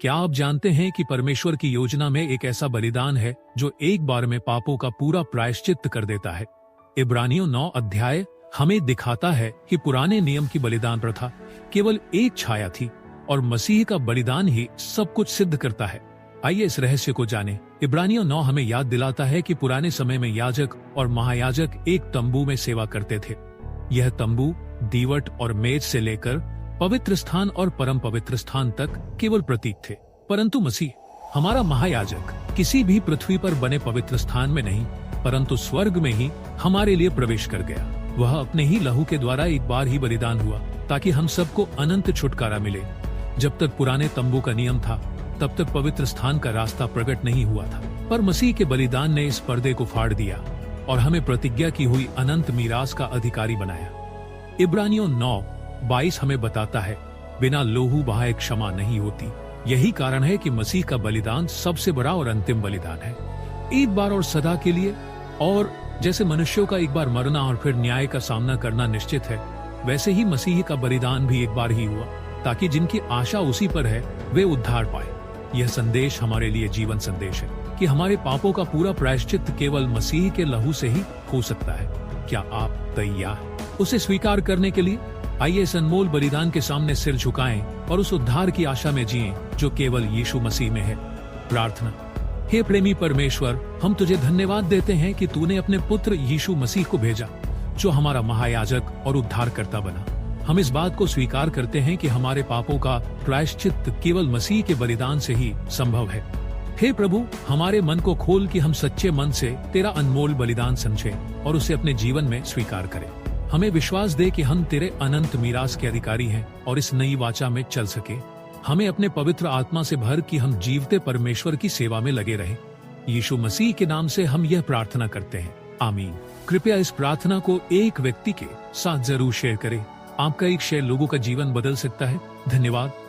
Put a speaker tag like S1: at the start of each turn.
S1: क्या आप जानते हैं कि परमेश्वर की योजना में एक ऐसा बलिदान है जो एक बार में पापों का पूरा प्रायश्चित्त कर देता है। इब्रानियों 9 अध्याय हमें दिखाता है कि पुराने नियम की बलिदान प्रथा केवल एक छाया थी और मसीह का बलिदान ही सब कुछ सिद्ध करता है। आइए इस रहस्य को जानें। इब्रानियों 9 हमें याद दिलाता है कि पुराने समय में याजक और महायाजक एक तंबू में सेवा करते थे। यह तंबू दीवट और मेज से लेकर पवित्र स्थान और परम पवित्र स्थान तक केवल प्रतीक थे, परंतु मसीह हमारा महायाजक किसी भी पृथ्वी पर बने पवित्र स्थान में नहीं, परंतु स्वर्ग में ही हमारे लिए प्रवेश कर गया। वह अपने ही लहू के द्वारा एक बार ही बलिदान हुआ ताकि हम सबको अनंत छुटकारा मिले। जब तक पुराने तंबू का नियम था तब तक पवित्र स्थान का रास्ता प्रकट नहीं हुआ था, पर मसीह के बलिदान ने इस पर्दे को फाड़ दिया और हमें प्रतिज्ञा की हुई अनंत मीरास का अधिकारी बनाया। इब्रानियों 9:22 हमें बताता है, बिना लोहू बहाए क्षमा नहीं होती। यही कारण है कि मसीह का बलिदान सबसे बड़ा और अंतिम बलिदान है, एक बार और सदा के लिए। और जैसे मनुष्यों का एक बार मरना और फिर न्याय का सामना करना निश्चित है, वैसे ही मसीह का बलिदान भी एक बार ही हुआ ताकि जिनकी आशा उसी पर है वे उद्धार पाए। यह संदेश हमारे लिए जीवन संदेश है कि हमारे पापों का पूरा प्रायश्चित्त केवल मसीह के लहू से ही हो सकता है। क्या आप तैयार उसे स्वीकार करने के लिए? आइए इस अनमोल बलिदान के सामने सिर झुकाएं और उस उद्धार की आशा में जिएं जो केवल यीशु मसीह में है। प्रार्थना। हे प्रेमी परमेश्वर, हम तुझे धन्यवाद देते हैं कि तूने अपने पुत्र यीशु मसीह को भेजा, जो हमारा महायाजक और उद्धारकर्ता बना। हम इस बात को स्वीकार करते हैं कि हमारे पापों का प्रायश्चित्त केवल मसीह के बलिदान से ही संभव है। हे प्रभु, हमारे मन को खोल कि हम सच्चे मन से तेरा अनमोल बलिदान समझें और उसे अपने जीवन में स्वीकार करें। हमें विश्वास दे कि हम तेरे अनंत मीरास के अधिकारी हैं और इस नई वाचा में चल सके। हमें अपने पवित्र आत्मा से भर कि हम जीवते परमेश्वर की सेवा में लगे रहें। यीशु मसीह के नाम से हम यह प्रार्थना करते हैं, आमीन। कृपया इस प्रार्थना को एक व्यक्ति के साथ जरूर शेयर करें। आपका एक शेयर लोगों का जीवन बदल सकता है। धन्यवाद।